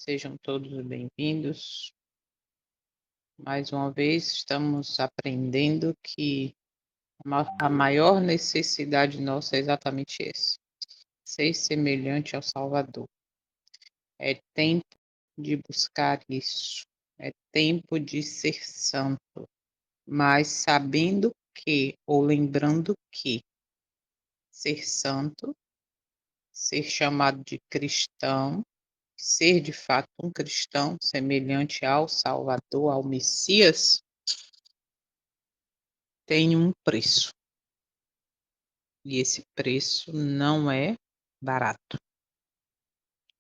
Sejam todos bem-vindos. Mais uma vez, estamos aprendendo que a maior necessidade nossa é exatamente essa: ser semelhante ao Salvador. É tempo de buscar isso, é tempo de ser santo, mas sabendo que, ou lembrando que, ser santo, ser chamado de cristão, ser de fato um cristão semelhante ao Salvador, ao Messias, tem um preço. E esse preço não é barato.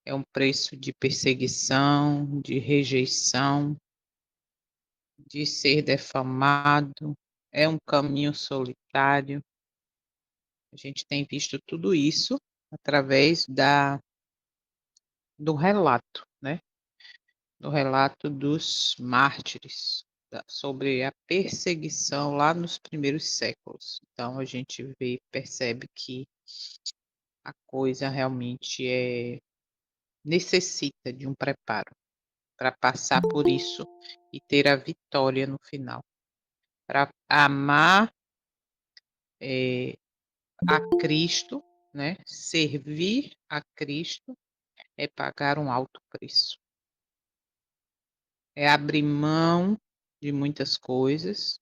É um preço de perseguição, de rejeição, de ser defamado, é um caminho solitário. A gente tem visto tudo isso através do relato, né? Do relato dos mártires, sobre a perseguição lá nos primeiros séculos. Então a gente percebe que a coisa realmente necessita de um preparo para passar por isso e ter a vitória no final. Para amar a Cristo, né? Servir a Cristo é pagar um alto preço. É abrir mão de muitas coisas,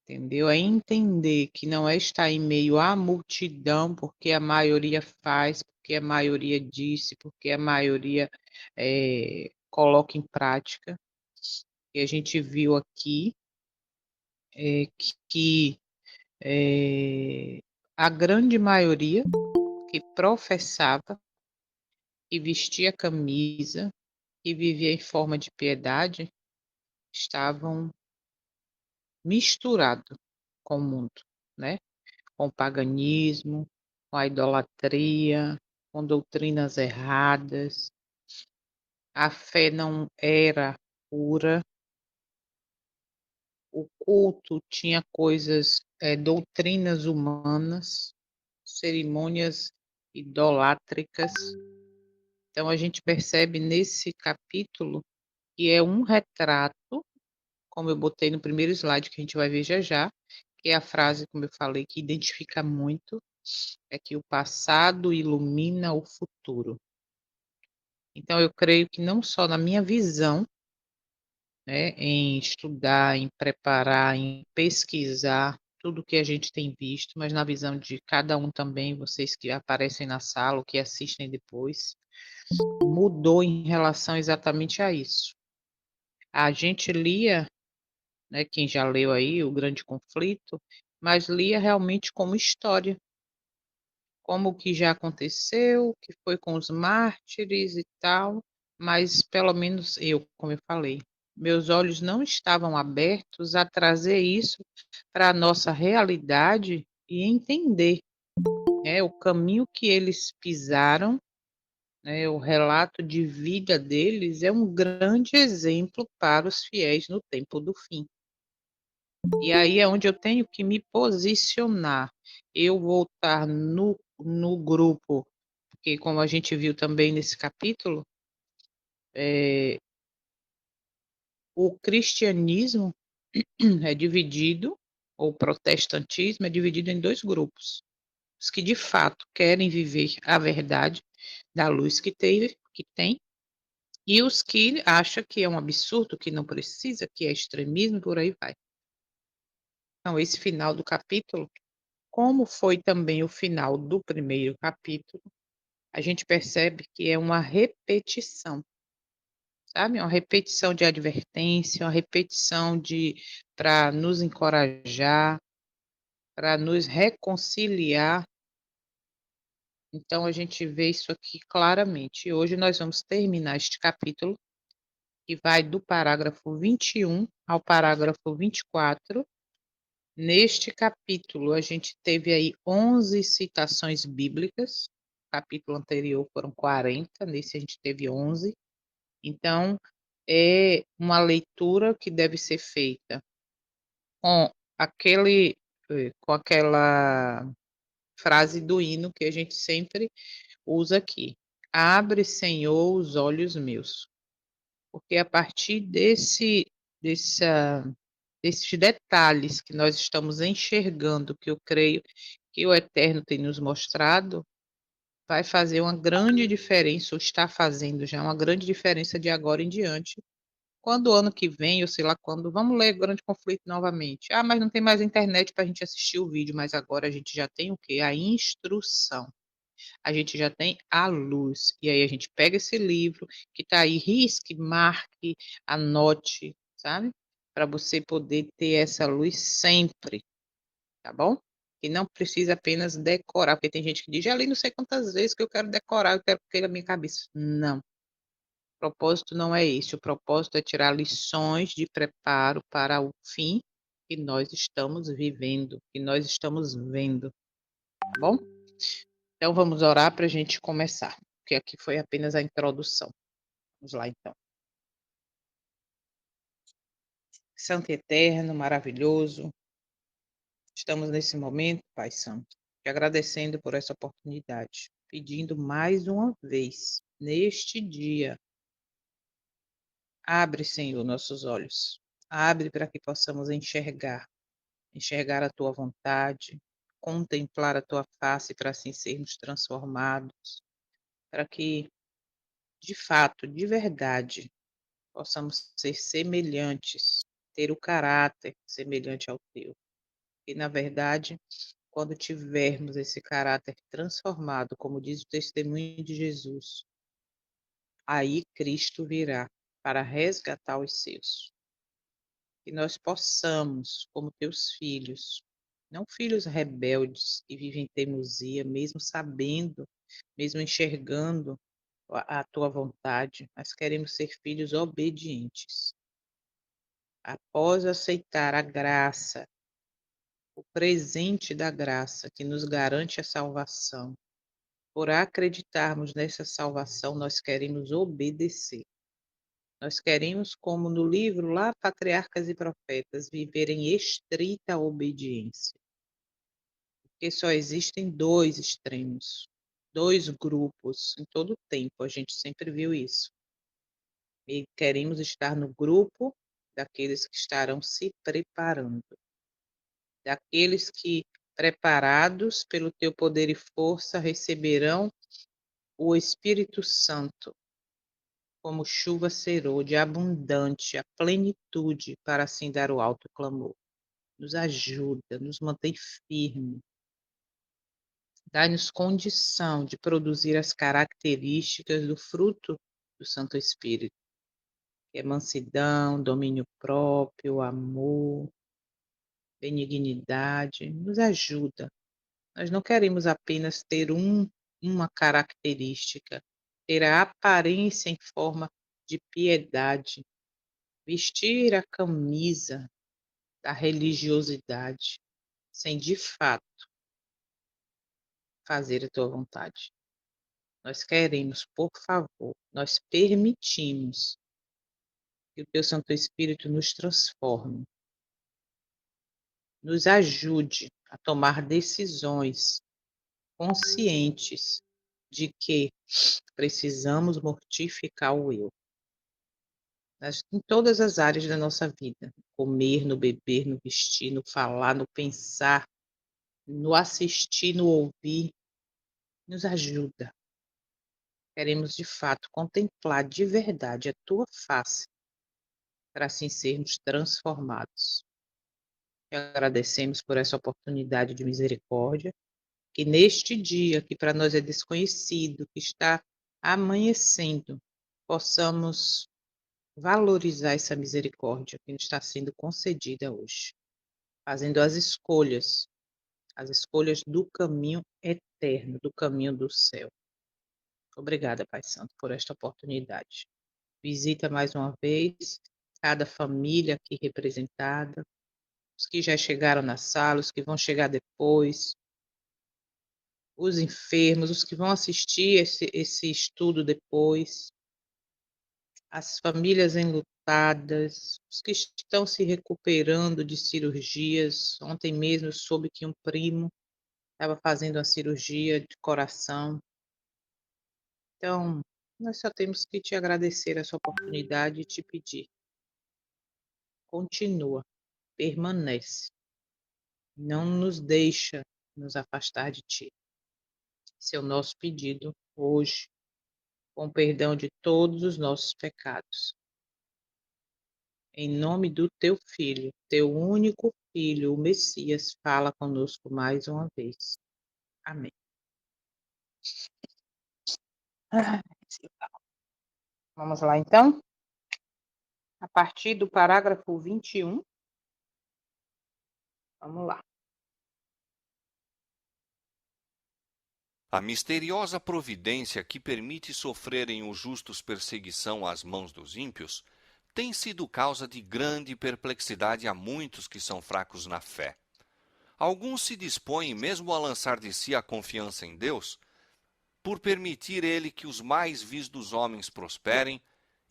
entendeu? É entender que não é estar em meio à multidão porque a maioria faz, porque a maioria disse, porque a maioria coloca em prática. E a gente viu aqui que a grande maioria que professava, que vestia camisa, que vivia em forma de piedade, estavam misturados com o mundo, né? Com o paganismo, com a idolatria, com doutrinas erradas. A fé não era pura. O culto tinha coisas, doutrinas humanas, cerimônias idolátricas. Então a gente percebe nesse capítulo que é um retrato, como eu botei no primeiro slide que a gente vai ver já já, que é a frase, como eu falei, que identifica muito, é que o passado ilumina o futuro. Então eu creio que não só na minha visão, né, em estudar, em preparar, em pesquisar tudo que a gente tem visto, mas na visão de cada um também, vocês que aparecem na sala ou que assistem depois, mudou em relação exatamente a isso. A gente lia, né, quem já leu aí O Grande Conflito, mas lia realmente como história, como o que já aconteceu, que foi com os mártires e tal, mas pelo menos eu, como eu falei, meus olhos não estavam abertos a trazer isso para a nossa realidade e entender, né, o caminho que eles pisaram, né, o relato de vida deles é um grande exemplo para os fiéis no tempo do fim. E aí é onde eu tenho que me posicionar. Eu vou estar no grupo, porque como a gente viu também nesse capítulo, o cristianismo é dividido, ou o protestantismo é dividido em 2 grupos. Os que de fato querem viver a verdade da luz que tem, e os que acham que é um absurdo, que não precisa, que é extremismo, por aí vai. Então esse final do capítulo, como foi também o final do primeiro capítulo, a gente percebe que é uma repetição, sabe, uma repetição de advertência, uma repetição de para nos encorajar, para nos reconciliar. Então a gente vê isso aqui claramente. E hoje nós vamos terminar este capítulo, que vai do parágrafo 21 ao parágrafo 24. Neste capítulo, a gente teve aí 11 citações bíblicas. No capítulo anterior foram 40, nesse a gente teve 11. Então, é uma leitura que deve ser feita com com aquela frase do hino que a gente sempre usa aqui. Abre, Senhor, os olhos meus, porque a partir dessa desses detalhes que nós estamos enxergando, que eu creio que o Eterno tem nos mostrado, vai fazer uma grande diferença, ou está fazendo já uma grande diferença de agora em diante. Quando o ano que vem, ou sei lá quando, vamos ler Grande Conflito novamente. Ah, mas não tem mais internet para a gente assistir o vídeo, mas agora a gente já tem o quê? A instrução. A gente já tem a luz. E aí a gente pega esse livro que está aí, risque, marque, anote, sabe? Para você poder ter essa luz sempre, tá bom? E não precisa apenas decorar, porque tem gente que diz, já li não sei quantas vezes que eu quero decorar, eu quero que na minha cabeça. Não, o propósito não é esse. O propósito é tirar lições de preparo para o fim que nós estamos vivendo, que nós estamos vendo, tá bom? Então vamos orar para a gente começar, porque aqui foi apenas a introdução. Vamos lá então. Santo e eterno, maravilhoso, estamos nesse momento, Pai Santo, te agradecendo por essa oportunidade, pedindo mais uma vez, neste dia, abre, Senhor, nossos olhos, abre para que possamos enxergar a tua vontade, contemplar a tua face para assim sermos transformados, para que, de fato, de verdade, possamos ser semelhantes, ter o caráter semelhante ao teu. E, na verdade, quando tivermos esse caráter transformado, como diz o testemunho de Jesus, aí Cristo virá para resgatar os seus. Que nós possamos, como teus filhos, não filhos rebeldes que vivem em teimosia, mesmo sabendo, mesmo enxergando a tua vontade, mas queremos ser filhos obedientes. Após aceitar a graça, o presente da graça que nos garante a salvação, por acreditarmos nessa salvação, nós queremos obedecer. Nós queremos, como no livro lá, Patriarcas e Profetas, viver em estrita obediência. Porque só existem dois extremos, dois grupos em todo o tempo, a gente sempre viu isso. E queremos estar no grupo daqueles que estarão se preparando, daqueles que, preparados pelo teu poder e força, receberão o Espírito Santo como chuva serôdia abundante, a plenitude, para assim dar o alto clamor. Nos ajuda, nos mantém firme, dá-nos condição de produzir as características do fruto do Santo Espírito, que é mansidão, domínio próprio, amor, benignidade. Nos ajuda. Nós não queremos apenas ter uma característica, ter a aparência em forma de piedade, vestir a camisa da religiosidade, sem de fato fazer a tua vontade. Nós queremos, por favor, nós permitimos que o teu Santo Espírito nos transforme, nos ajude a tomar decisões conscientes de que precisamos mortificar o eu. Em todas as áreas da nossa vida, no comer, no beber, no vestir, no falar, no pensar, no assistir, no ouvir, nos ajuda. Queremos de fato contemplar de verdade a tua face, para assim sermos transformados. E agradecemos por essa oportunidade de misericórdia, que neste dia, que para nós é desconhecido, que está amanhecendo, possamos valorizar essa misericórdia que nos está sendo concedida hoje, fazendo as escolhas do caminho eterno, do caminho do céu. Obrigada, Pai Santo, por esta oportunidade. Visita mais uma vez cada família aqui representada, os que já chegaram na sala, os que vão chegar depois, os enfermos, os que vão assistir esse estudo depois, as famílias enlutadas, os que estão se recuperando de cirurgias. Ontem mesmo eu soube que um primo estava fazendo uma cirurgia de coração. Então, nós só temos que te agradecer essa oportunidade e te pedir: continua, permanece, não nos deixa nos afastar de ti. Esse é o nosso pedido hoje, com perdão de todos os nossos pecados. Em nome do teu Filho, teu único Filho, o Messias, fala conosco mais uma vez. Amém. Vamos lá, então? A partir do parágrafo 21. Vamos lá. A misteriosa providência que permite sofrerem os justos perseguição às mãos dos ímpios tem sido causa de grande perplexidade a muitos que são fracos na fé. Alguns se dispõem mesmo a lançar de si a confiança em Deus, por permitir ele que os mais vis dos homens prosperem,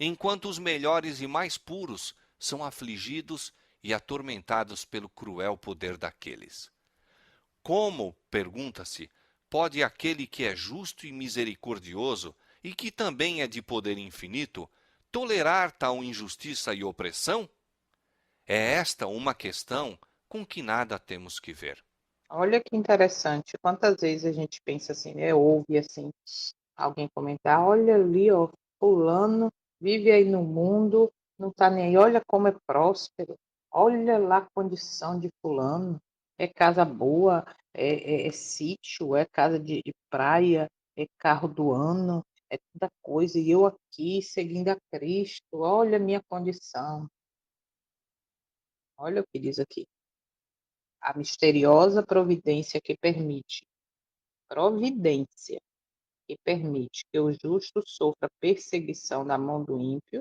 enquanto os melhores e mais puros são afligidos e atormentados pelo cruel poder daqueles. Como, pergunta-se, pode aquele que é justo e misericordioso, e que também é de poder infinito, tolerar tal injustiça e opressão? É esta uma questão com que nada temos que ver. Olha que interessante. Quantas vezes a gente pensa assim, né? Ouve assim, alguém comentar, olha ali, ó, fulano vive aí no mundo, não tá nem aí, olha como é próspero, olha lá a condição de fulano, é casa boa, é sítio, é casa de praia, é carro do ano, é toda coisa, e eu aqui seguindo a Cristo, olha a minha condição. Olha o que diz aqui. A misteriosa providência que permite que o justo sofra perseguição da mão do ímpio,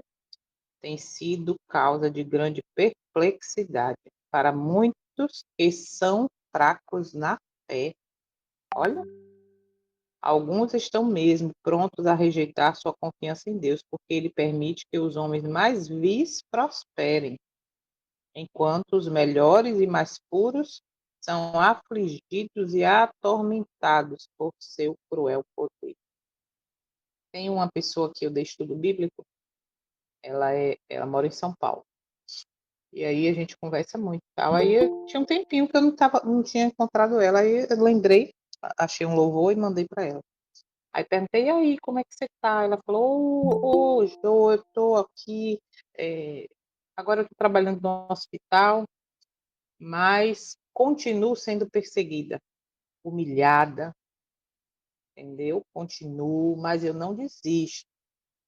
tem sido causa de grande perplexidade para muitos que são fracos na fé. Olha, alguns estão mesmo prontos a rejeitar sua confiança em Deus, porque ele permite que os homens mais vis prosperem, enquanto os melhores e mais puros são afligidos e atormentados por seu cruel poder. Tem uma pessoa que eu dei estudo bíblico, ela mora em São Paulo. E aí a gente conversa muito e tal. Aí eu tinha um tempinho que eu não tinha encontrado ela. Aí eu lembrei, achei um louvor e mandei para ela. Aí perguntei, e aí, como é que você tá? Ela falou, ô, Jô, eu tô aqui, agora eu tô trabalhando no hospital, mas continuo sendo perseguida, humilhada, entendeu? Continuo, mas eu não desisto.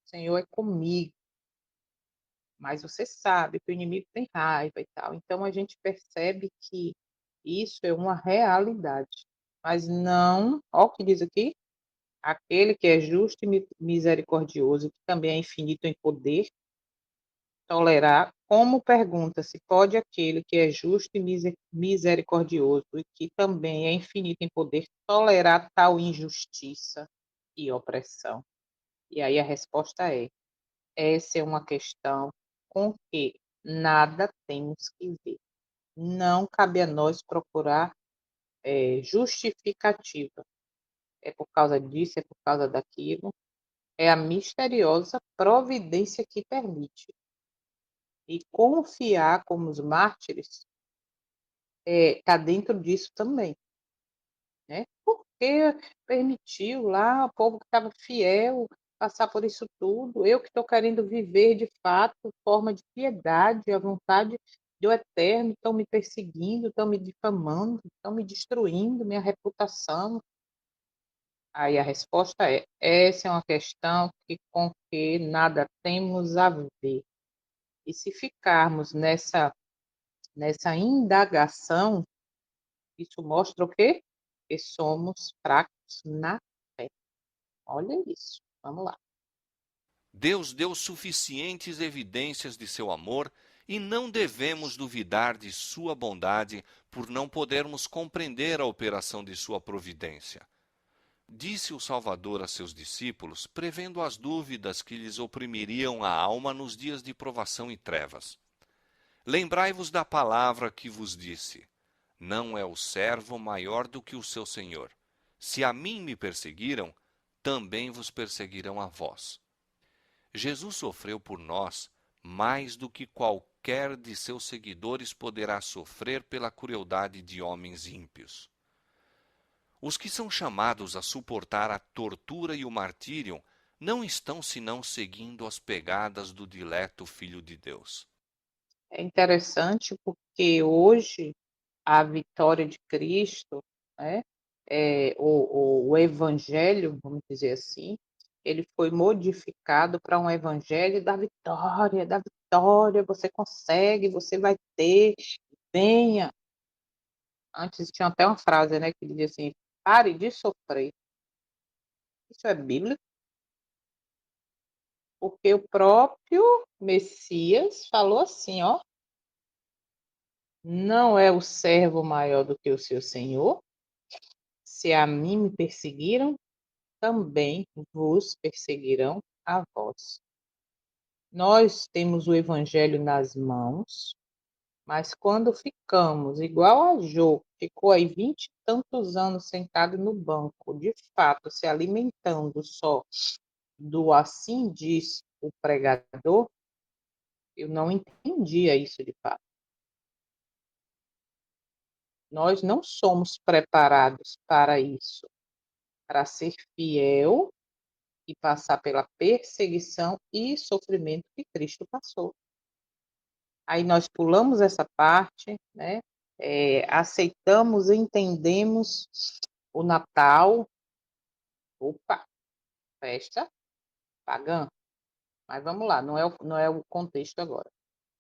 O Senhor é comigo. Mas você sabe que o inimigo tem raiva e tal. Então a gente percebe que isso é uma realidade. Mas não, ó o que diz aqui, aquele que é justo e misericordioso, que também é infinito em poder, tolerar, como pergunta se pode aquele que é justo e misericordioso e que também é infinito em poder tolerar tal injustiça e opressão. E aí a resposta é: essa é uma questão com que nada temos que ver. Não cabe a nós procurar justificativa. É por causa disso, é por causa daquilo. É a misteriosa providência que permite. E confiar como os mártires está dentro disso também. Né? Porque permitiu lá o povo que estava fiel passar por isso tudo. Eu que estou querendo viver de fato, forma de piedade, a vontade do eterno, estão me perseguindo, estão me difamando, estão me destruindo minha reputação. Aí a resposta é: essa é uma questão com que nada temos a ver. E se ficarmos nessa indagação, isso mostra o quê? Que somos fracos na fé. Olha isso. Vamos lá. Deus deu suficientes evidências de seu amor e não devemos duvidar de sua bondade por não podermos compreender a operação de sua providência. Disse o Salvador a seus discípulos, prevendo as dúvidas que lhes oprimiriam a alma nos dias de provação e trevas. Lembrai-vos da palavra que vos disse: não é o servo maior do que o seu senhor. Se a mim me perseguiram, também vos perseguirão a vós. Jesus sofreu por nós mais do que qualquer de seus seguidores poderá sofrer pela crueldade de homens ímpios. Os que são chamados a suportar a tortura e o martírio não estão senão seguindo as pegadas do dileto Filho de Deus. É interessante porque hoje a vitória de Cristo, né, o evangelho, vamos dizer assim, ele foi modificado para um evangelho da vitória, você consegue, você vai ter, venha. Antes tinha até uma frase, né, que dizia assim, pare de sofrer. Isso é bíblico, porque o próprio Messias falou assim, ó, não é o servo maior do que o seu senhor? Se a mim me perseguiram, também vos perseguirão a vós. Nós temos o evangelho nas mãos, mas quando ficamos igual a Jô, ficou aí 20 e tantos anos sentado no banco, de fato, se alimentando só do assim diz o pregador, eu não entendia isso de fato. Nós não somos preparados para isso, para ser fiel e passar pela perseguição e sofrimento que Cristo passou. Aí nós pulamos essa parte, né? Aceitamos, entendemos o Natal, opa, festa pagã, mas vamos lá, não é o contexto agora.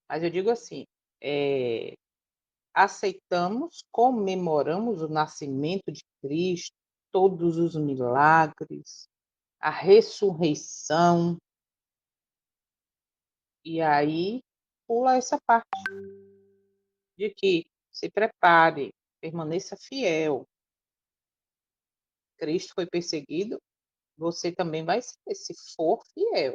Mas eu digo assim, aceitamos, comemoramos o nascimento de Cristo, todos os milagres, a ressurreição, e aí pula essa parte de que se prepare, permaneça fiel. Cristo foi perseguido, você também vai ser, se for fiel.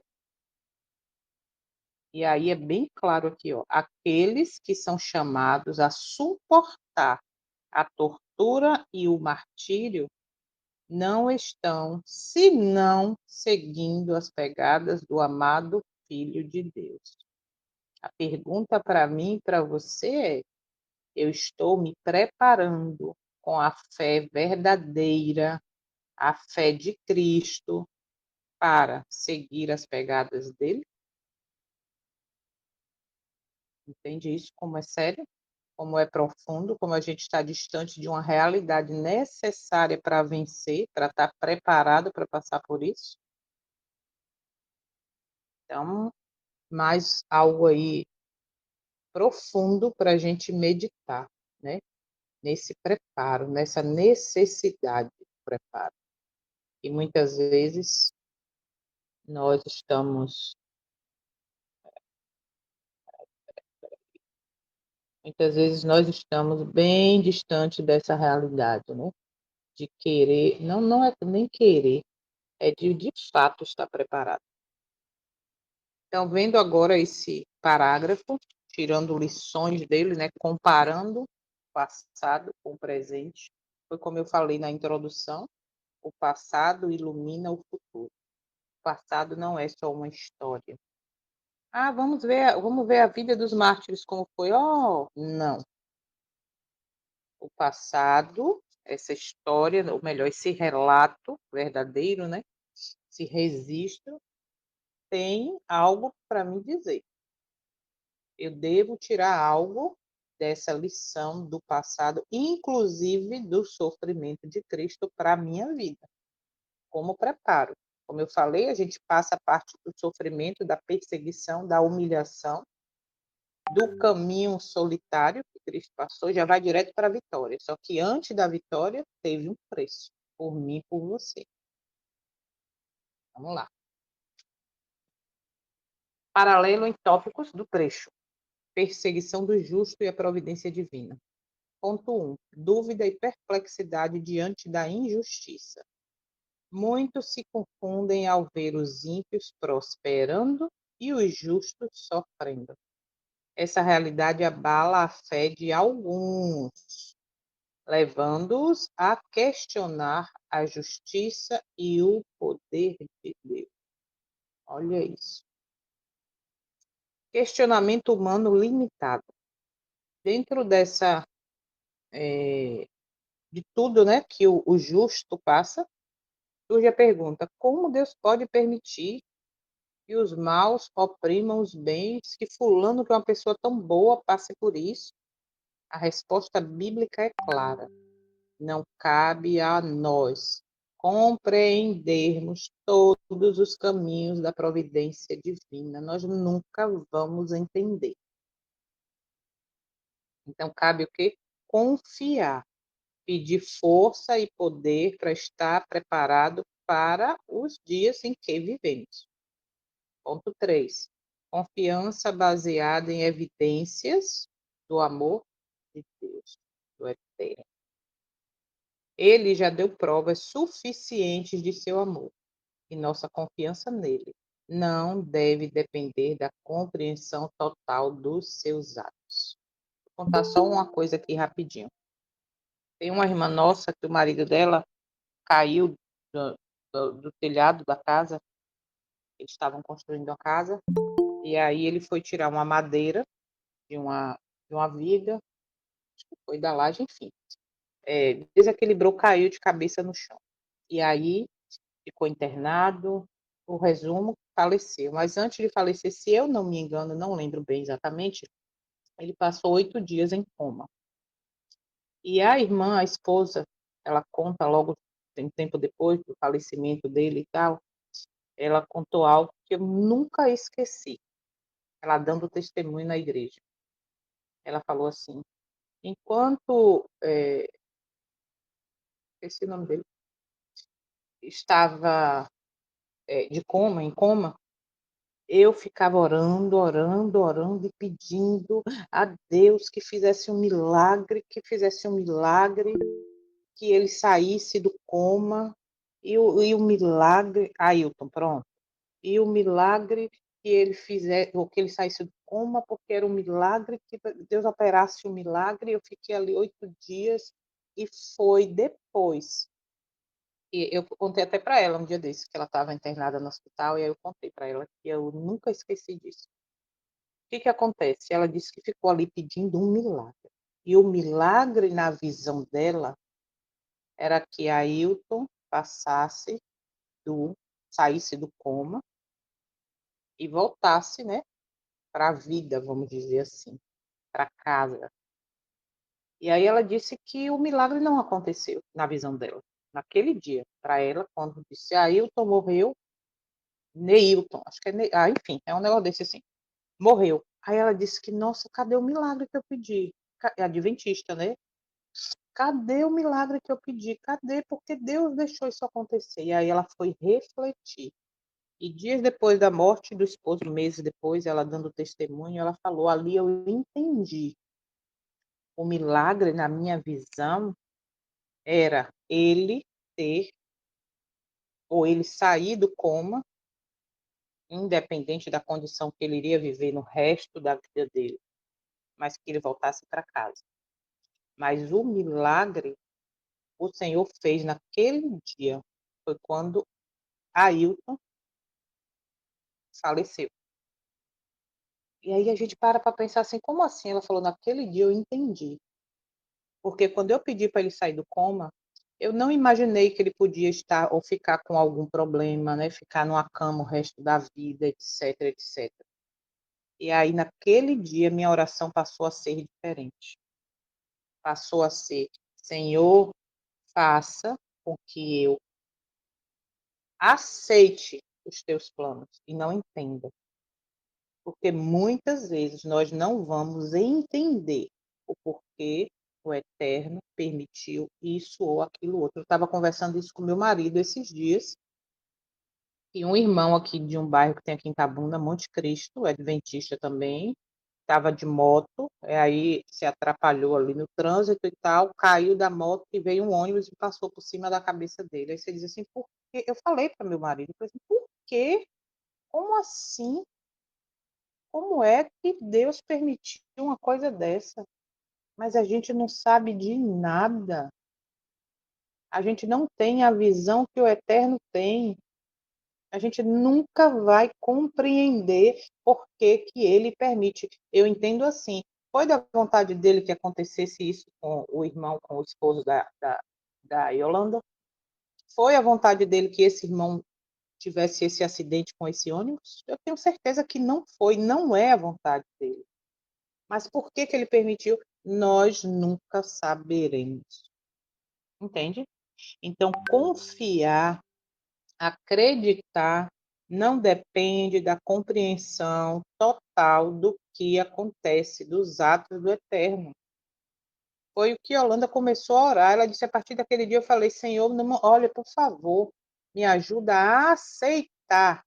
E aí é bem claro aqui, ó, aqueles que são chamados a suportar a tortura e o martírio não estão, senão, seguindo as pegadas do amado Filho de Deus. A pergunta para mim e para você é: eu estou me preparando com a fé verdadeira, a fé de Cristo, para seguir as pegadas dele? Entende isso como é sério? Como é profundo? Como a gente está distante de uma realidade necessária para vencer, para estar preparado para passar por isso? Então, mais algo aí profundo para a gente meditar, né? Nesse preparo, nessa necessidade de preparo. E nós estamos, muitas vezes nós estamos bem distante dessa realidade, né? De querer, não é nem querer, é de fato estar preparado. Então, vendo agora esse parágrafo, tirando lições dele, né? Comparando o passado com o presente, foi como eu falei na introdução, o passado ilumina o futuro. O passado não é só uma história. Ah, vamos ver a vida dos mártires como foi. Oh, não. O passado, essa história, ou melhor, esse relato verdadeiro, né? Esse registro tem algo para me dizer. Eu devo tirar algo dessa lição do passado, inclusive do sofrimento de Cristo para a minha vida, como preparo. Como eu falei, a gente passa a parte do sofrimento, da perseguição, da humilhação, do caminho solitário que Cristo passou, já vai direto para a vitória. Só que antes da vitória, teve um preço, por mim e por você. Vamos lá. Paralelo em tópicos do trecho. Perseguição do justo e a providência divina. Ponto 1. Dúvida e perplexidade diante da injustiça. Muitos se confundem ao ver os ímpios prosperando e os justos sofrendo. Essa realidade abala a fé de alguns. levando-os a questionar a justiça e o poder de Deus. Olha isso. Questionamento humano limitado. Dentro de tudo, né, que o justo passa, surge a pergunta: como Deus pode permitir que os maus oprimam os bens, que fulano, que é uma pessoa tão boa, passe por isso? A resposta bíblica é clara. Não cabe a nós compreendermos todos os caminhos da providência divina. Nós nunca vamos entender. Então, cabe o quê? Confiar, pedir força e poder para estar preparado para os dias em que vivemos. Ponto 3. Confiança baseada em evidências do amor de Deus, do Eterno. Ele já deu provas suficientes de seu amor e nossa confiança nele não deve depender da compreensão total dos seus atos. Vou contar só uma coisa aqui rapidinho. Tem uma irmã nossa que o marido dela caiu do telhado da casa. Eles estavam construindo a casa e aí ele foi tirar uma madeira de uma viga, acho que foi da laje, enfim. Desequilibrou, caiu de cabeça no chão. E aí ficou internado. O resumo, faleceu. Mas antes de falecer, se eu não me engano, não lembro bem exatamente, ele passou 8 dias em coma. E a irmã, a esposa, ela conta logo um tempo depois do falecimento dele e tal, ela contou algo que eu nunca esqueci. Ela dando testemunho na igreja. Ela falou assim: enquanto esse nome dele estava em coma, eu ficava orando, orando, orando e pedindo a Deus que fizesse um milagre, que ele saísse do coma, e o milagre, Ailton, pronto, e o milagre que ele fizesse, ou que ele saísse do coma, porque era um milagre, que Deus operasse um milagre. Eu fiquei ali 8 dias, e foi depois. E eu contei até para ela um dia desse, que ela estava internada no hospital, e aí eu contei para ela que eu nunca esqueci disso. O que acontece? Ela disse que ficou ali pedindo um milagre. E o milagre, na visão dela, era que Ailton saísse do coma e voltasse, né, para a vida, vamos dizer assim, para casa. E aí ela disse que o milagre não aconteceu na visão dela. Naquele dia, para ela, quando disse Ailton morreu, Neilton, acho que enfim, é um negócio desse assim, morreu. Aí ela disse que, nossa, cadê o milagre que eu pedi? É adventista, né? Cadê o milagre que eu pedi? Cadê? Porque Deus deixou isso acontecer. E aí ela foi refletir. E dias depois da morte do esposo, meses depois, ela dando testemunho, ela falou: ali eu entendi. O milagre, na minha visão, era ele ter, ou ele sair do coma, independente da condição que ele iria viver no resto da vida dele, mas que ele voltasse para casa. Mas o milagre o Senhor fez naquele dia, foi quando Ailton faleceu. E aí a gente para pensar assim, como assim? Ela falou, naquele dia eu entendi. Porque quando eu pedi para ele sair do coma, eu não imaginei que ele podia estar ou ficar com algum problema, né? Ficar numa cama o resto da vida, etc, etc. E aí naquele dia minha oração passou a ser diferente. Passou a ser: Senhor, faça com que eu aceite os teus planos e não entenda. Porque muitas vezes nós não vamos entender o porquê o Eterno permitiu isso ou aquilo outro. Eu estava conversando isso com meu marido esses dias, e um irmão aqui de um bairro que tem aqui em Itabuna, Monte Cristo, é adventista também, estava de moto, aí se atrapalhou ali no trânsito e tal, caiu da moto e veio um ônibus e passou por cima da cabeça dele. Aí você diz assim, por quê? Eu falei para meu marido, eu falei assim, por quê? Como assim? Como é que Deus permitiu uma coisa dessa? mas a gente não sabe de nada. A gente não tem a visão que o Eterno tem. A gente nunca vai compreender por que que ele permite. Eu entendo assim, foi da vontade dele que acontecesse isso com o irmão, com o esposo da Yolanda? Foi a vontade dele que esse irmão tivesse esse acidente com esse ônibus? Eu tenho certeza que não foi, não é a vontade dele. Mas por que que ele permitiu? Nós nunca saberemos. Entende? Então, confiar, acreditar, não depende da compreensão total do que acontece, dos atos do Eterno. Foi o que a Holanda começou a orar. Ela disse: a partir daquele dia eu falei, Senhor, não, olha, por favor, me ajuda a aceitar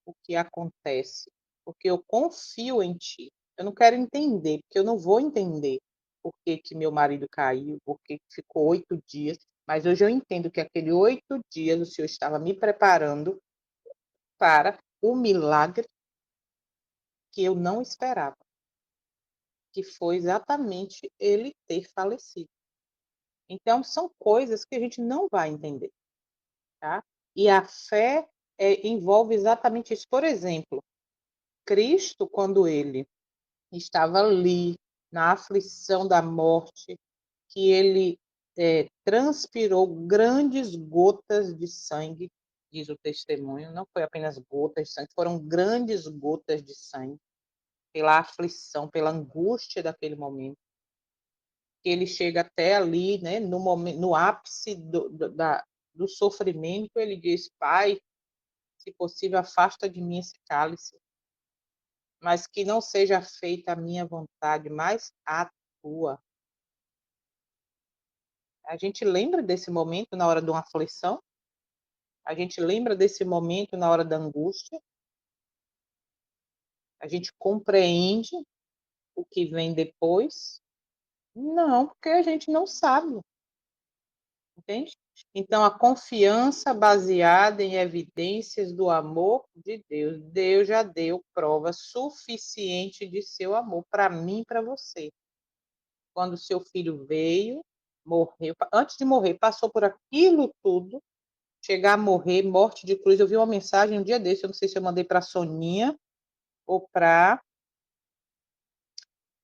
o que acontece, porque eu confio em Ti. Eu não quero entender, porque eu não vou entender por que que meu marido caiu, por que que ficou 8 dias, mas hoje eu entendo que aquele 8 dias o Senhor estava me preparando para o milagre que eu não esperava, que foi exatamente ele ter falecido. Então, são coisas que a gente não vai entender, tá? E a fé envolve exatamente isso. Por exemplo, Cristo, quando ele estava ali, na aflição da morte, que ele transpirou grandes gotas de sangue, diz o testemunho, não foi apenas gotas de sangue, foram grandes gotas de sangue, pela aflição, pela angústia daquele momento, que ele chega até ali, né, no ápice do sofrimento, ele diz, Pai, se possível, afasta de mim esse cálice, mas que não seja feita a minha vontade, mas a tua. A gente lembra desse momento na hora de uma aflição? A gente lembra desse momento na hora da angústia? A gente compreende o que vem depois? Não, porque a gente não sabe, entende? Então, a confiança baseada em evidências do amor de Deus. Deus já deu prova suficiente de seu amor para mim e para você. Quando seu filho veio, morreu, antes de morrer, passou por aquilo tudo, chegar a morrer, morte de cruz. Eu vi uma mensagem um dia desse, eu não sei se eu mandei para a Soninha ou para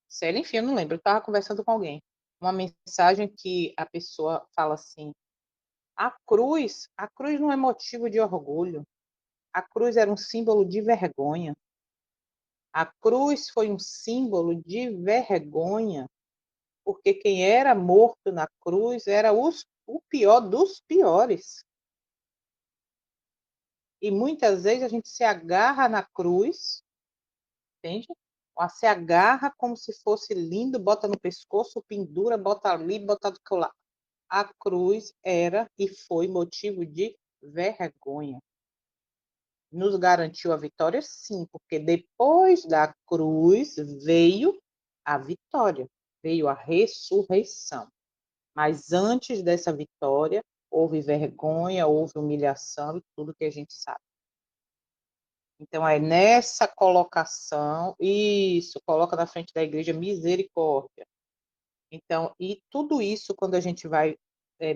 Célia, enfim, eu não lembro. Eu estava conversando com alguém. Uma mensagem que a pessoa fala assim: a cruz não é motivo de orgulho. A cruz era um símbolo de vergonha. A cruz foi um símbolo de vergonha, porque quem era morto na cruz era o pior dos piores. E muitas vezes a gente se agarra na cruz, entende? Se agarra como se fosse lindo, bota no pescoço, pendura, bota ali, bota do lá. A cruz era e foi motivo de vergonha. Nos garantiu a vitória, sim, porque depois da cruz veio a vitória, veio a ressurreição. Mas antes dessa vitória, houve vergonha, houve humilhação e tudo que a gente sabe. Então, é nessa colocação, isso, coloca na frente da igreja misericórdia. Então, e tudo isso, quando a gente vai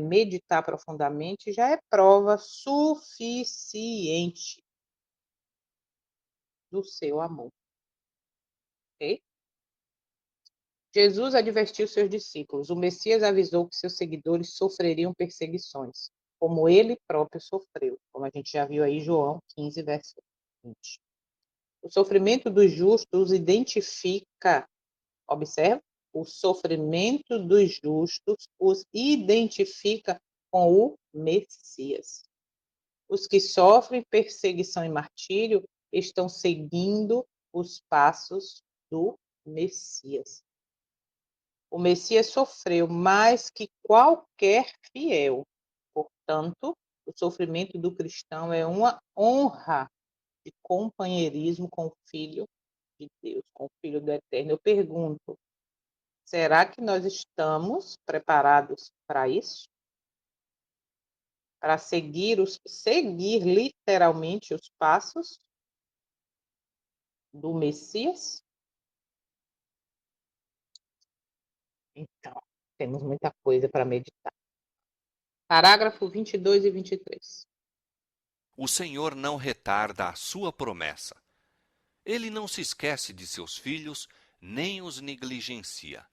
meditar profundamente, já é prova suficiente do seu amor. Ok? Jesus advertiu seus discípulos. O Messias avisou que seus seguidores sofreriam perseguições, como ele próprio sofreu, como a gente já viu aí, João 15, verso 20. O sofrimento dos justos os identifica, observa, o sofrimento dos justos os identifica com o Messias. Os que sofrem perseguição e martírio estão seguindo os passos do Messias. O Messias sofreu mais que qualquer fiel. Portanto, o sofrimento do cristão é uma honra de companheirismo com o Filho de Deus, com o Filho do Eterno. Eu pergunto, será que nós estamos preparados para isso? Para seguir literalmente os passos do Messias? Então, temos muita coisa para meditar. Parágrafo 22 e 23. O Senhor não retarda a sua promessa. Ele não se esquece de seus filhos, nem os negligencia,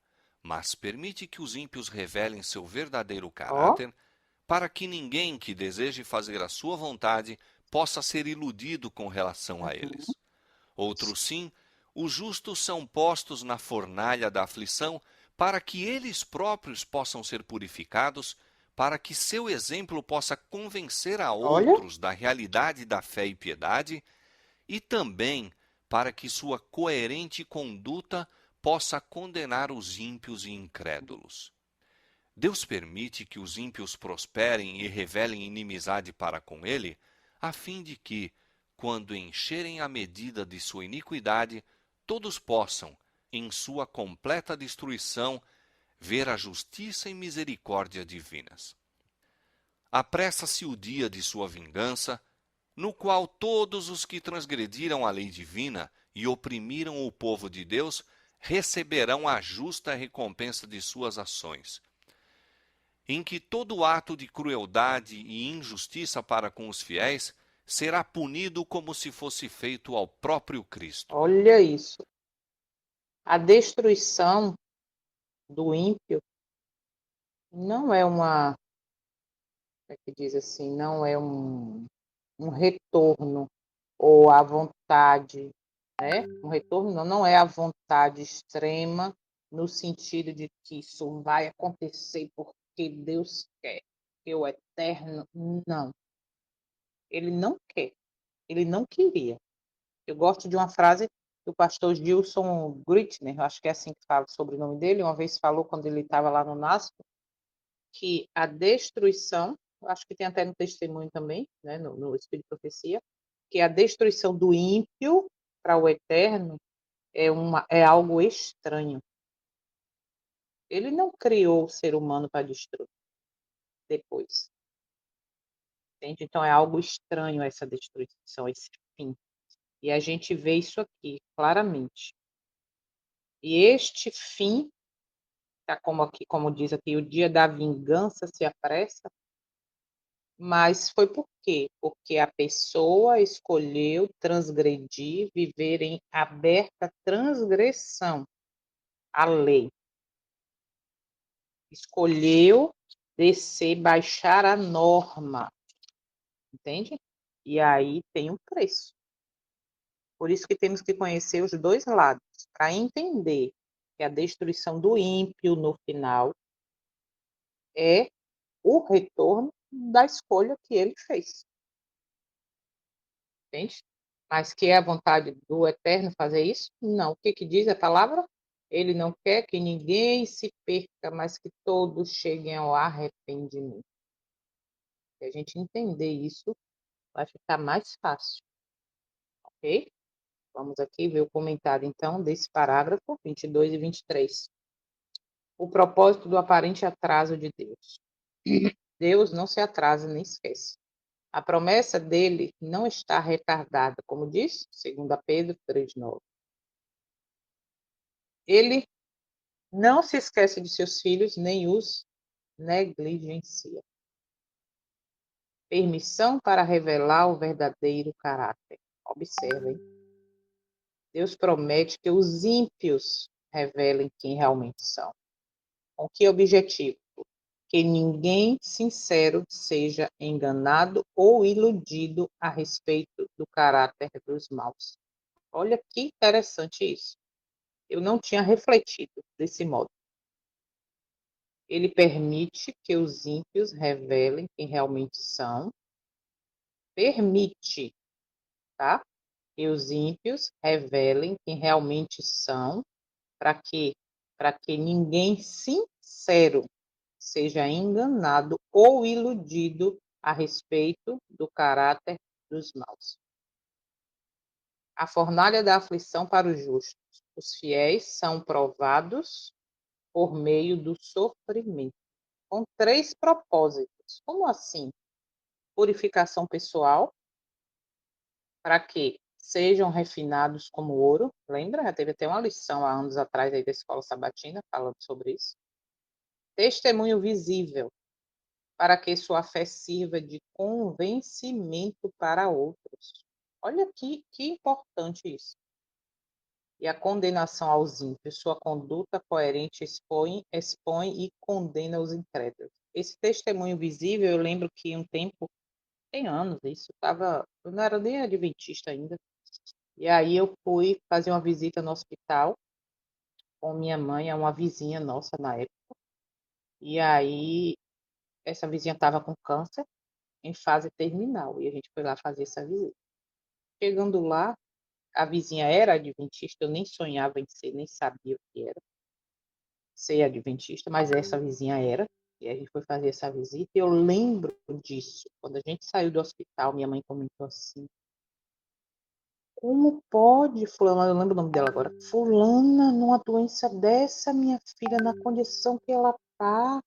mas permite que os ímpios revelem seu verdadeiro Ó, caráter, para que ninguém que deseje fazer a sua vontade possa ser iludido com relação a uhum. eles. Outros sim, os justos são postos na fornalha da aflição, para que eles próprios possam ser purificados, para que seu exemplo possa convencer a Olha, outros da realidade da fé e piedade, e também para que sua coerente conduta possa condenar os ímpios e incrédulos. Deus permite que os ímpios prosperem e revelem inimizade para com ele, a fim de que, quando encherem a medida de sua iniquidade, todos possam, em sua completa destruição, ver a justiça e misericórdia divinas. Apressa-se o dia de sua vingança, no qual todos os que transgrediram a lei divina e oprimiram o povo de Deus receberão a justa recompensa de suas ações, em que todo ato de crueldade e injustiça para com os fiéis será punido como se fosse feito ao próprio Cristo. olha isso. A destruição do ímpio não é uma, como é que diz assim, não é um retorno ou a vontade, né? Um retorno não é a vontade extrema no sentido de que isso vai acontecer porque Deus quer, que o eterno não. Ele não quer, ele não queria. Eu gosto de uma frase que o pastor Gilson Gritner, eu acho que é assim que fala sobre o nome dele, uma vez falou quando ele estava lá no NASP, que a destruição, acho que tem até no testemunho também, né, no Espírito de Profecia, que a destruição do ímpio para o eterno é algo estranho. Ele não criou o ser humano para destruir depois. Entende? Então é algo estranho essa destruição, esse fim. E a gente vê isso aqui claramente. E este fim, tá como aqui, como diz aqui, o dia da vingança se apressa, mas foi por quê? Porque a pessoa escolheu transgredir, viver em aberta transgressão à lei. Escolheu descer, baixar a norma, entende? E aí tem um preço. Por isso que temos que conhecer os dois lados, para entender que a destruição do ímpio no final é o retorno da escolha que ele fez, entende? Mas que é a vontade do Eterno fazer isso? Não. O que, que diz a palavra? Ele não quer que ninguém se perca, mas que todos cheguem ao arrependimento. Se a gente entender isso, vai ficar mais fácil, ok? Vamos aqui ver o comentário, então, desse parágrafo 22 e 23. O propósito do aparente atraso de Deus. Deus não se atrasa nem esquece. A promessa dele não está retardada, como diz 2 Pedro 3,9. Ele não se esquece de seus filhos, nem os negligencia. Permissão para revelar o verdadeiro caráter. Observem. Deus promete que os ímpios revelem quem realmente são. Com que objetivo? Que ninguém sincero seja enganado ou iludido a respeito do caráter dos maus. Olha que interessante isso. Eu não tinha refletido desse modo. Ele permite que os ímpios revelem quem realmente são. Permite, tá? Que os ímpios revelem quem realmente são, para quê? Para que ninguém sincero seja enganado ou iludido a respeito do caráter dos maus. A fornalha da aflição para os justos. Os fiéis são provados por meio do sofrimento, com três propósitos. Como assim? Purificação pessoal, para que sejam refinados como ouro. Lembra? Já teve até uma lição há anos atrás aí da Escola Sabatina falando sobre isso. Testemunho visível, para que sua fé sirva de convencimento para outros. Olha que importante isso. E a condenação aos ímpios, sua conduta coerente expõe e condena os incrédulos. Esse testemunho visível, eu lembro que um tempo, tem anos isso, eu não era nem adventista ainda, e aí eu fui fazer uma visita no hospital com minha mãe, a uma vizinha nossa na época, e aí essa vizinha estava com câncer em fase terminal, e a gente foi lá fazer essa visita. Chegando lá, a vizinha era adventista, eu nem sonhava em ser, nem sabia o que era ser adventista, mas essa vizinha era, e a gente foi fazer essa visita, e eu lembro disso. Quando a gente saiu do hospital, minha mãe comentou assim: como pode, fulana, eu lembro o nome dela agora, fulana, numa doença dessa, minha filha, na condição que ela tá,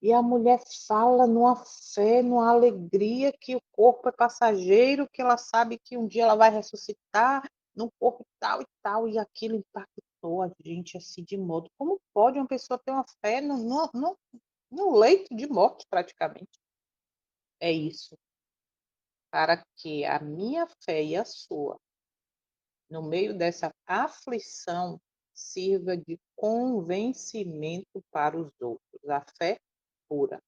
e a mulher fala numa fé, numa alegria que o corpo é passageiro, que ela sabe que um dia ela vai ressuscitar num corpo tal, e aquilo impactou a gente assim de modo. Como pode uma pessoa ter uma fé no leito de morte, praticamente? É isso. Para que a minha fé e a sua, no meio dessa aflição, sirva de convencimento para os outros. A fé pura.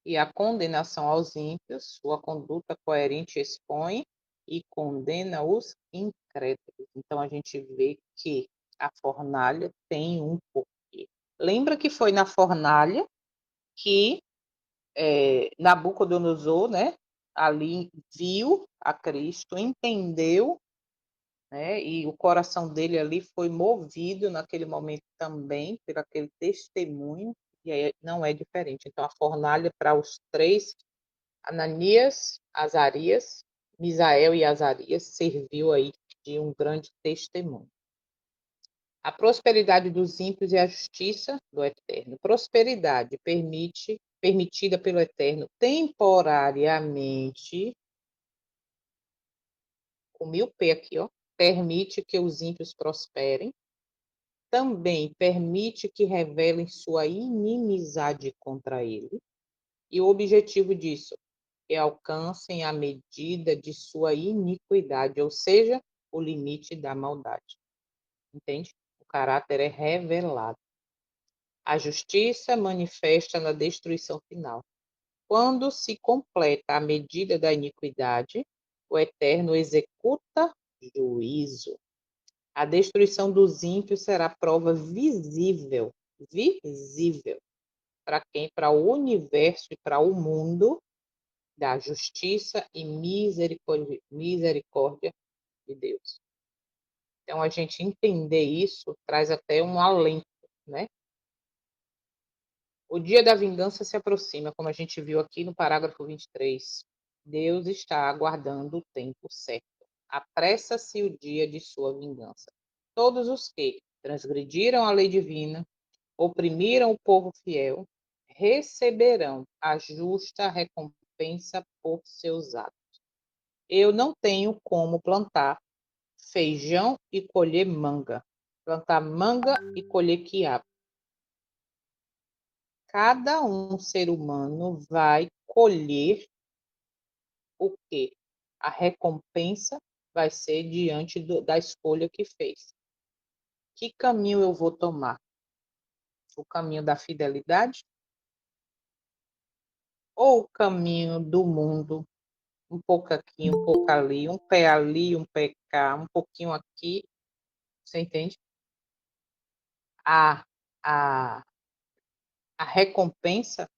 E a condenação aos ímpios, sua conduta coerente expõe e condena os incrédulos. Então a gente vê que a fornalha tem um porquê. Lembra que foi na fornalha que Nabucodonosor, né, ali viu a Cristo, entendeu, né, e o coração dele ali foi movido naquele momento também por aquele testemunho, e aí não é diferente. Então a fornalha para os três, Ananias, Azarias, Misael e Azarias, serviu aí de um grande testemunho. A prosperidade dos ímpios e a justiça do Eterno. Prosperidade permitida pelo Eterno temporariamente, com mil P aqui, ó, permite que os ímpios prosperem, também permite que revelem sua inimizade contra ele, e o objetivo disso que alcancem a medida de sua iniquidade, ou seja, o limite da maldade. Entende? O caráter é revelado. A justiça manifesta na destruição final. Quando se completa a medida da iniquidade, o Eterno executa juízo. A destruição dos ímpios será prova visível, visível, para quem? Para o universo e para o mundo, da justiça e misericórdia de Deus. Então, a gente entender isso traz até um alento, né? O dia da vingança se aproxima, como a gente viu aqui no parágrafo 23. Deus está aguardando o tempo certo. Apressa-se o dia de sua vingança. Todos os que transgrediram a lei divina, oprimiram o povo fiel, receberão a justa recompensa por seus atos. Eu não tenho como plantar feijão e colher manga. Plantar manga e colher quiabo. Cada ser humano vai colher o quê? A recompensa vai ser diante da escolha que fez. Que caminho eu vou tomar? O caminho da fidelidade ou o caminho do mundo? Um pouco aqui, um pouco ali, um pé cá, um pouquinho aqui. Você entende? A, a, a recompensa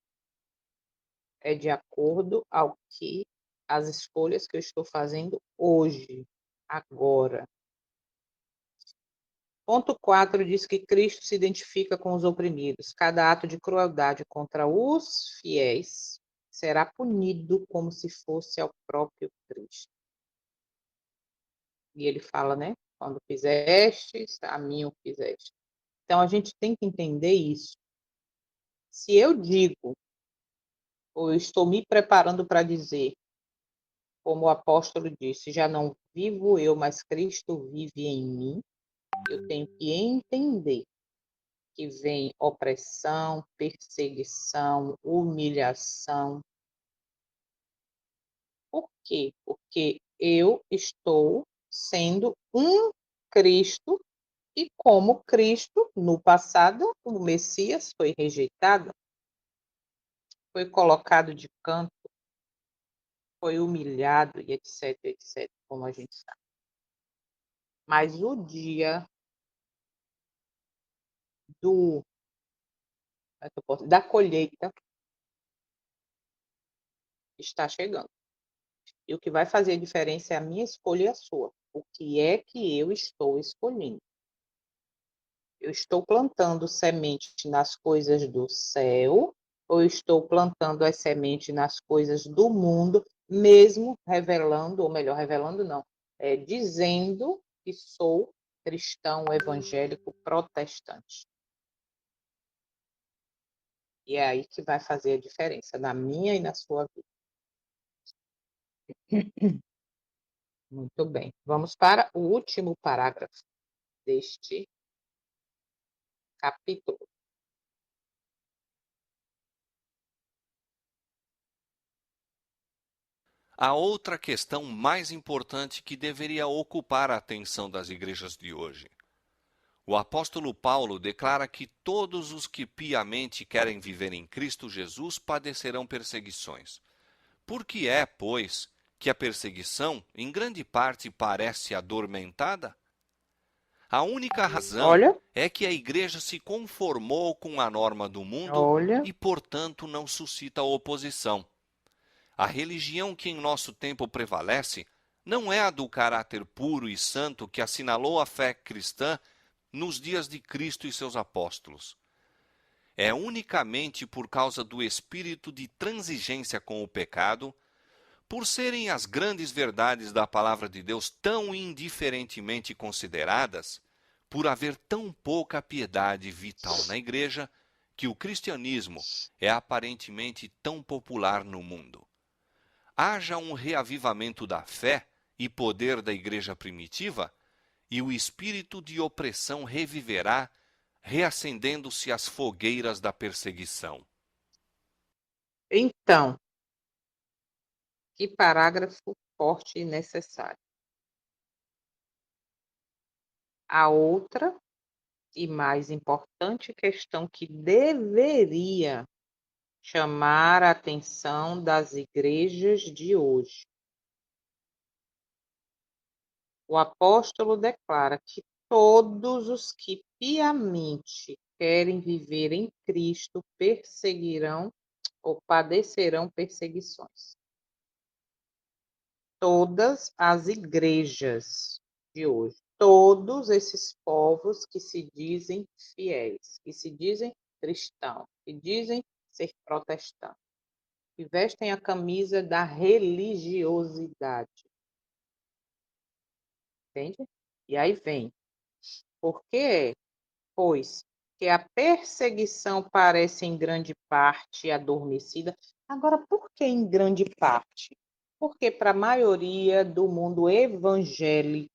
é de acordo ao que as escolhas que eu estou fazendo hoje, agora. Ponto 4 diz que Cristo se identifica com os oprimidos. Cada ato de crueldade contra os fiéis será punido como se fosse ao próprio Cristo. E ele fala, né? Quando fizestes, a mim o fizeste. Então, a gente tem que entender isso. Se eu digo, ou eu estou me preparando para dizer, como o apóstolo disse, já não vivo eu, mas Cristo vive em mim, eu tenho que entender que vem opressão, perseguição, humilhação. Por quê? Porque eu estou sendo um Cristo e como Cristo, no passado, o Messias foi rejeitado, foi colocado de canto, foi humilhado e etc, etc, como a gente sabe. Mas o dia do, da colheita está chegando. E o que vai fazer a diferença é a minha escolha e a sua. O que é que eu estou escolhendo? Eu estou plantando semente nas coisas do céu ou estou plantando as sementes nas coisas do mundo, mesmo revelando, ou melhor, revelando não, dizendo que sou cristão evangélico protestante. E é aí que vai fazer a diferença na minha e na sua vida. Muito bem. Vamos para o último parágrafo deste capítulo. A outra questão mais importante que deveria ocupar a atenção das igrejas de hoje. O apóstolo Paulo declara que todos os que piamente querem viver em Cristo Jesus padecerão perseguições. Por que é, pois, que a perseguição, em grande parte, parece adormentada? A única razão Olha, é que a igreja se conformou com a norma do mundo olha, e, portanto, não suscita oposição. A religião que em nosso tempo prevalece não é a do caráter puro e santo que assinalou a fé cristã nos dias de Cristo e seus apóstolos. É unicamente por causa do espírito de transigência com o pecado, por serem as grandes verdades da palavra de Deus tão indiferentemente consideradas, por haver tão pouca piedade vital na igreja, que o cristianismo é aparentemente tão popular no mundo. Haja um reavivamento da fé e poder da igreja primitiva, e o espírito de opressão reviverá, reacendendo-se as fogueiras da perseguição. então, que parágrafo forte e necessário. A outra e mais importante questão que deveria chamar a atenção das igrejas de hoje. O apóstolo declara que todos os que piamente querem viver em Cristo perseguirão ou padecerão perseguições. Todas as igrejas de hoje, todos esses povos que se dizem fiéis, que se dizem cristãos, que dizem ser protestantes, que vestem a camisa da religiosidade. Entende? E aí vem. Por quê? Pois que a perseguição parece em grande parte adormecida. Agora, por que em grande parte? Porque para a maioria do mundo evangélico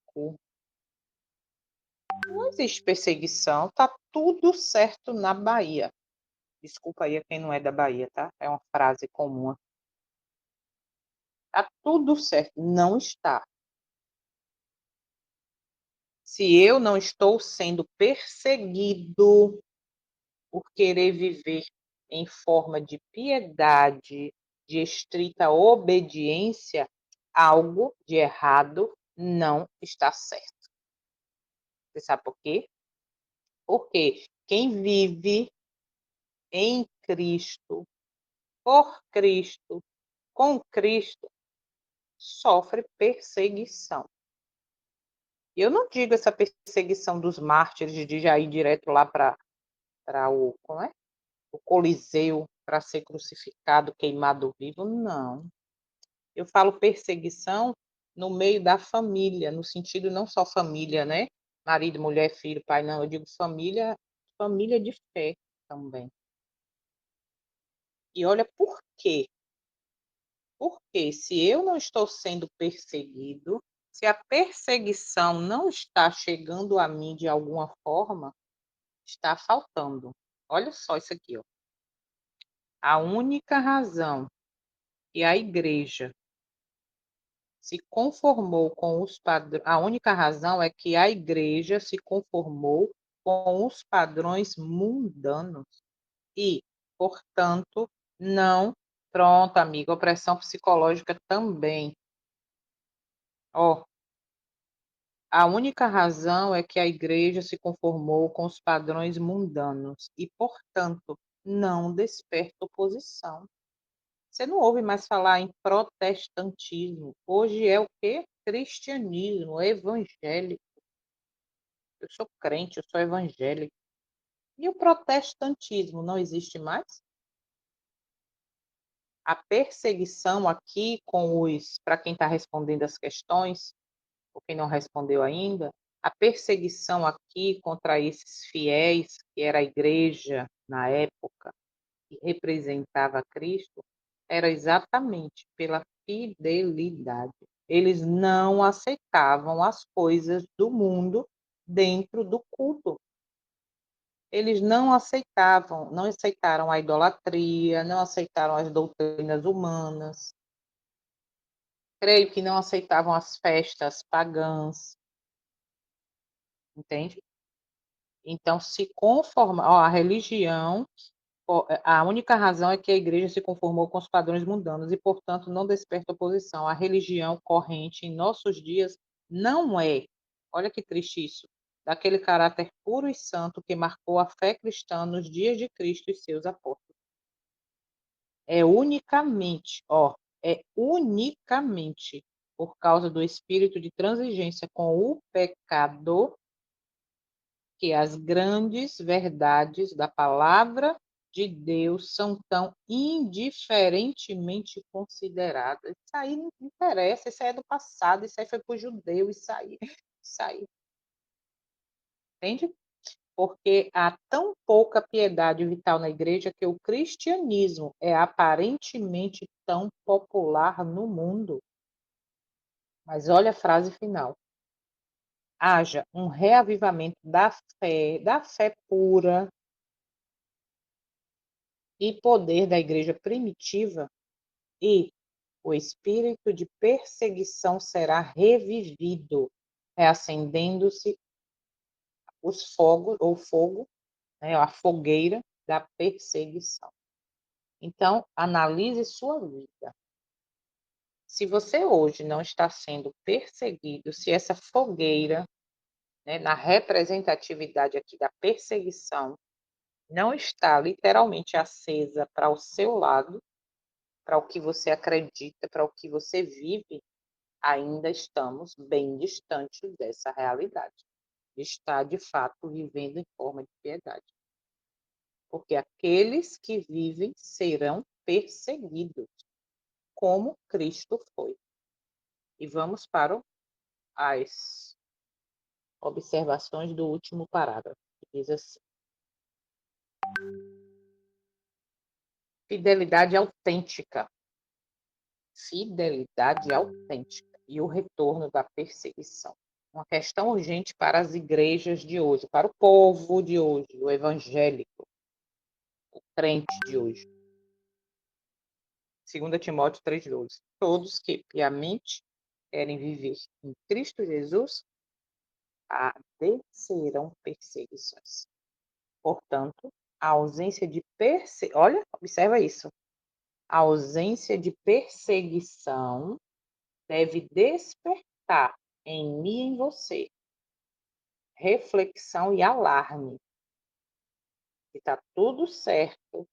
não existe perseguição, tá tudo certo na Bahia. Desculpa aí a quem não é da Bahia, tá? É uma frase comum. Tá tudo certo. Não está. Se eu não estou sendo perseguido por querer viver em forma de piedade, de estrita obediência, algo de errado não está certo. Você sabe por quê? Porque quem vive em Cristo, por Cristo, com Cristo, sofre perseguição. E eu não digo essa perseguição dos mártires de já ir direto lá para o, como é? O Coliseu para ser crucificado, queimado vivo, não. Eu falo perseguição no meio da família, no sentido não só família, né? Marido, mulher, filho, pai, não. Eu digo família, família de fé também. E olha por quê? Porque se eu não estou sendo perseguido, se a perseguição não está chegando a mim de alguma forma, está faltando. Olha só isso aqui, ó. A única razão que a igreja se conformou com os padrões, a única razão é que a igreja se conformou com os padrões mundanos e, portanto, não. Pronto, amigo, opressão psicológica também. Ó, a única razão é que a igreja se conformou com os padrões mundanos e, portanto, não desperta oposição. Você não ouve mais falar em protestantismo. Hoje é o quê? Cristianismo, evangélico. Eu sou crente, eu sou evangélico. E o protestantismo não existe mais? A perseguição aqui com os, para quem está respondendo as questões, ou quem não respondeu ainda, a perseguição aqui contra esses fiéis, que era a igreja na época, que representava Cristo, era exatamente pela fidelidade. Eles não aceitavam as coisas do mundo dentro do culto. Eles não aceitaram a idolatria, não aceitaram as doutrinas humanas. Creio que não aceitavam as festas pagãs, entende? Então, se conforma, ó, a religião, a única razão é que a igreja se conformou com os padrões mundanos e, portanto, não desperta oposição. A religião corrente em nossos dias não é, olha que triste isso, daquele caráter puro e santo que marcou a fé cristã nos dias de Cristo e seus apóstolos. É unicamente, ó, é unicamente por causa do espírito de transigência com o pecado que as grandes verdades da palavra de Deus são tão indiferentemente consideradas. Isso aí não interessa, isso aí é do passado, isso aí foi para o judeu, isso aí, entende? Porque há tão pouca piedade vital na igreja que o cristianismo é aparentemente tão popular no mundo. Mas olha a frase final. Haja um reavivamento da fé pura, e poder da igreja primitiva, e o espírito de perseguição será revivido, reacendendo-se os fogos, ou fogo, né, a fogueira da perseguição. Então, analise sua vida. Se você hoje não está sendo perseguido, se essa fogueira, né, na representatividade aqui da perseguição, não está literalmente acesa para o seu lado, para o que você acredita, para o que você vive, ainda estamos bem distantes dessa realidade. Está, de fato, vivendo em forma de piedade. Porque aqueles que vivem serão perseguidos, como Cristo foi. E vamos para as observações do último parágrafo, que diz assim: fidelidade autêntica. Fidelidade autêntica e o retorno da perseguição. Uma questão urgente para as igrejas de hoje, para o povo de hoje, o evangélico, o crente de hoje. 2 Timóteo 3,12. Todos que piamente querem viver em Cristo Jesus padecerão perseguições. Portanto, a ausência de olha, observa isso. A ausência de perseguição deve despertar em mim e em você reflexão e alarme. Está tudo certo,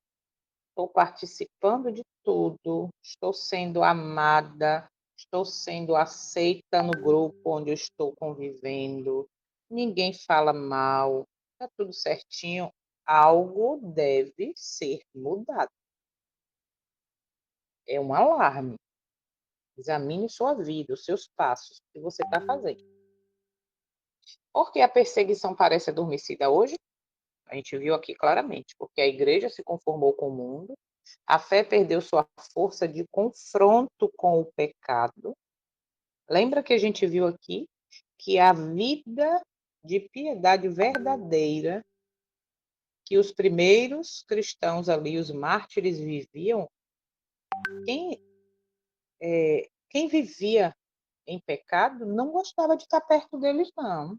estou participando de tudo, estou sendo amada, estou sendo aceita no grupo onde eu estou convivendo, ninguém fala mal, está tudo certinho. Algo deve ser mudado. É um alarme. Examine sua vida, os seus passos, o que você está fazendo. Por que a perseguição parece adormecida hoje? A gente viu aqui claramente, porque a igreja se conformou com o mundo, a fé perdeu sua força de confronto com o pecado. Lembra que a gente viu aqui que a vida de piedade verdadeira que os primeiros cristãos ali, os mártires, viviam, quem vivia em pecado não gostava de estar perto deles, não.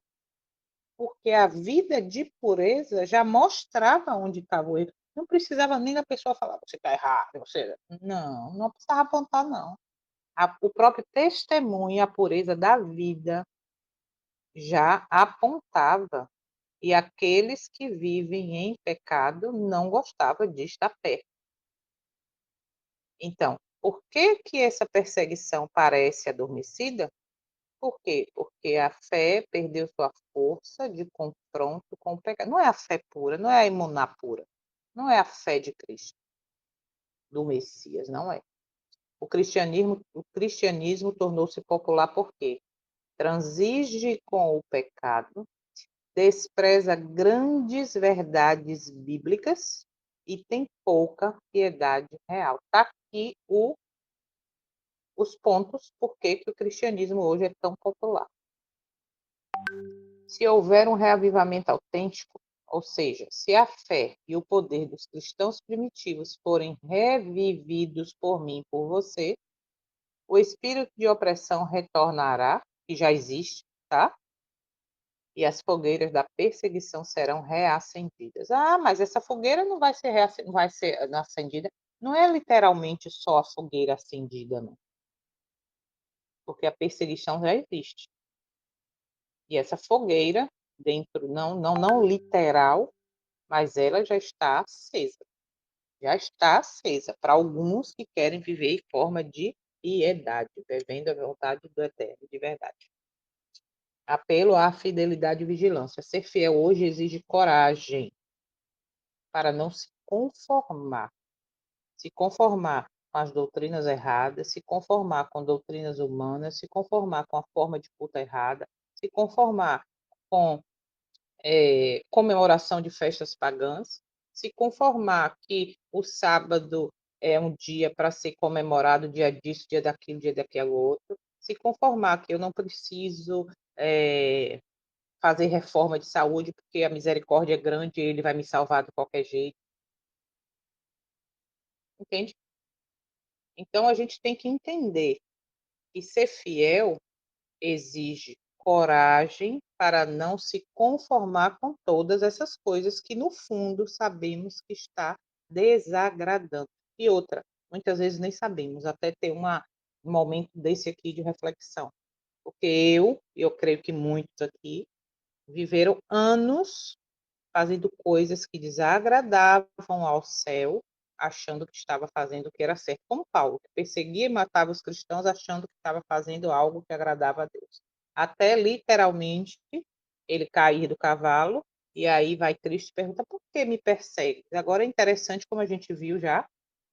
Porque a vida de pureza já mostrava onde estava o erro. Não precisava nem da pessoa falar, você está errado, você... Não precisava apontar, não. O próprio testemunho e a pureza da vida já apontava. E aqueles que vivem em pecado não gostavam de estar perto. Então, por que que essa perseguição parece adormecida? Por quê? Porque a fé perdeu sua força de confronto com o pecado. Não é a fé pura, não é a imuná pura. Não é a fé de Cristo, do Messias, não é. O cristianismo tornou-se popular por quê? Transige com o pecado, despreza grandes verdades bíblicas e tem pouca piedade real. Está aqui os pontos por que o cristianismo hoje é tão popular. Se houver um reavivamento autêntico, ou seja, se a fé e o poder dos cristãos primitivos forem revividos por mim e por você, o espírito de opressão retornará, que já existe, tá? E as fogueiras da perseguição serão reacendidas. Ah, mas essa fogueira não vai ser, não vai ser acendida. Não é literalmente só a fogueira acendida, não. Porque a perseguição já existe. E essa fogueira, dentro, não literal, mas ela já está acesa. Já está acesa para alguns que querem viver em forma de piedade, vivendo a vontade do Eterno, de verdade. Apelo à fidelidade e vigilância. Ser fiel hoje exige coragem para não se conformar. Se conformar com as doutrinas erradas, se conformar com doutrinas humanas, se conformar com a forma de culto errada, se conformar com comemoração de festas pagãs, se conformar que o sábado é um dia para ser comemorado, dia disso, dia daquele outro, se conformar que eu não preciso fazer reforma de saúde porque a misericórdia é grande e ele vai me salvar de qualquer jeito. Entende? Então a gente tem que entender que ser fiel exige coragem para não se conformar com todas essas coisas que, no fundo, sabemos que está desagradando. E outra, muitas vezes nem sabemos, até ter um momento desse aqui de reflexão. Porque eu creio que muitos aqui, viveram anos fazendo coisas que desagradavam ao céu, achando que estava fazendo o que era certo, como Paulo, que perseguia e matava os cristãos achando que estava fazendo algo que agradava a Deus. Até literalmente ele cair do cavalo, e aí vai Cristo e pergunta: por que me persegue? Agora é interessante, como a gente viu já,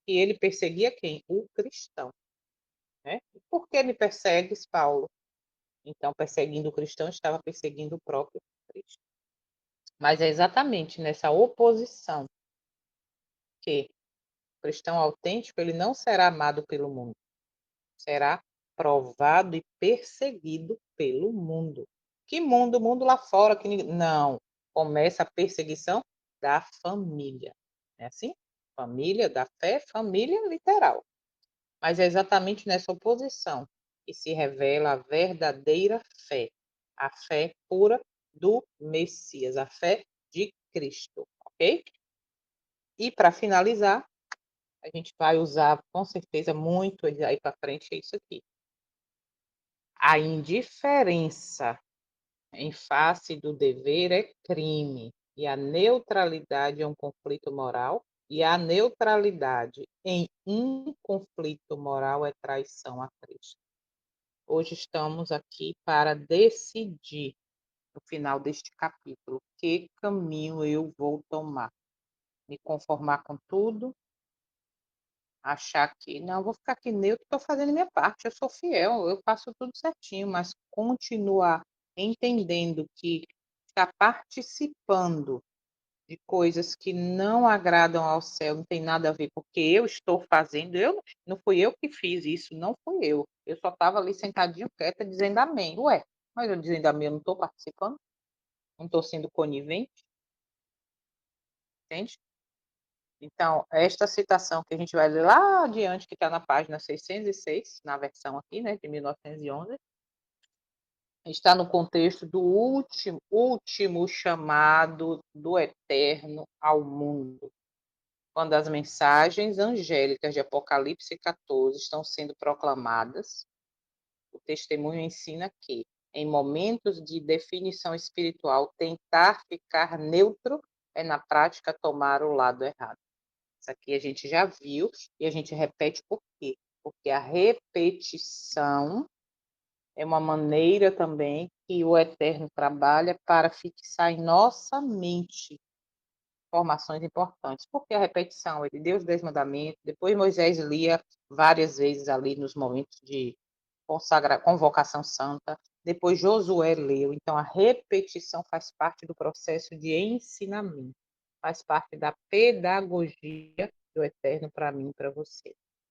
que ele perseguia quem? O cristão. Né? Por que me persegues, Paulo? Então, perseguindo o cristão, estava perseguindo o próprio Cristo. Mas é exatamente nessa oposição que o cristão autêntico ele não será amado pelo mundo, será provado e perseguido pelo mundo. Que mundo? Mundo lá fora que não. Começa a perseguição da família. É assim? Família da fé, família literal. Mas é exatamente nessa oposição que se revela a verdadeira fé, a fé pura do Messias, a fé de Cristo, ok? E para finalizar, a gente vai usar com certeza muito aí para frente é isso aqui. A indiferença em face do dever é crime, e a neutralidade é um conflito moral, e a neutralidade em um conflito moral é traição a Cristo. Hoje estamos aqui para decidir, no final deste capítulo, que caminho eu vou tomar. Me conformar com tudo, achar que, não, vou ficar aqui neutro, estou fazendo minha parte, eu sou fiel, eu faço tudo certinho, mas continuar entendendo que está participando de coisas que não agradam ao céu, não tem nada a ver, porque eu estou fazendo, não fui eu que fiz isso, não fui eu. Eu só estava ali sentadinho, quieta, dizendo amém. Ué, mas eu dizendo amém, eu não estou participando? Não estou sendo conivente? entende? Então, esta citação que a gente vai ler lá adiante, que está na página 606, na versão aqui, né, de 1911, está no contexto do último chamado do Eterno ao mundo, quando as mensagens angélicas de Apocalipse 14 estão sendo proclamadas. O testemunho ensina que, em momentos de definição espiritual, tentar ficar neutro é, na prática, tomar o lado errado. Isso aqui a gente já viu e a gente repete por quê? Porque a repetição é uma maneira também que o Eterno trabalha para fixar em nossa mente informações importantes. Porque a repetição, ele deu os 10 mandamentos, depois Moisés lia várias vezes ali nos momentos de convocação santa, depois Josué leu. Então, a repetição faz parte do processo de ensinamento, faz parte da pedagogia do Eterno para mim e para você.